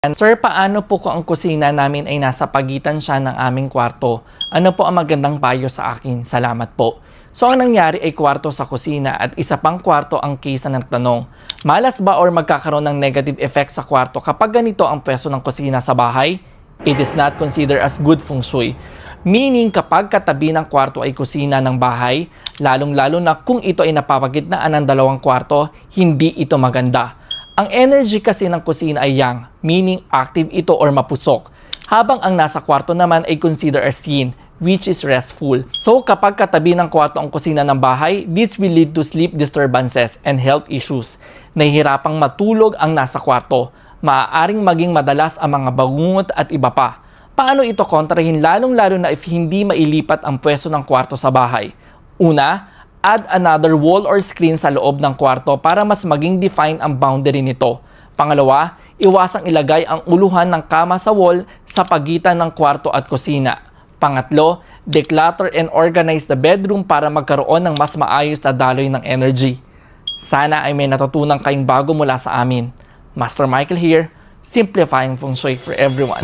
And sir, paano po kung ang kusina namin ay nasa pagitan siya ng aming kwarto? Ano po ang magandang payo sa akin? Salamat po. So ang nangyari ay kwarto sa kusina at isa pang kwarto ang case na nagtanong. Malas ba or magkakaroon ng negative effect sa kwarto kapag ganito ang pwesto ng kusina sa bahay? It is not considered as good feng shui. Meaning kapag katabi ng kwarto ay kusina ng bahay, lalong-lalo na kung ito ay napapagitnaan ng dalawang kwarto, hindi ito maganda. Ang energy kasi ng kusina ay yang, meaning active ito or mapusok. Habang ang nasa kwarto naman ay considered as yin, which is restful. So kapag katabi ng kwarto ang kusina ng bahay, this will lead to sleep disturbances and health issues. Nahihirapang matulog ang nasa kwarto. Maaaring maging madalas ang mga bangungot at iba pa. Paano ito kontrahin lalong-lalo na if hindi mailipat ang pwesto ng kwarto sa bahay? Una, add another wall or screen sa loob ng kwarto para mas maging define ang boundary nito. Pangalawa, iwasang ilagay ang uluhan ng kama sa wall sa pagitan ng kwarto at kusina. Pangatlo, declutter and organize the bedroom para magkaroon ng mas maayos na daloy ng energy. Sana ay may natutunan kayong bago mula sa amin. Master Michael here, simplifying feng shui for everyone.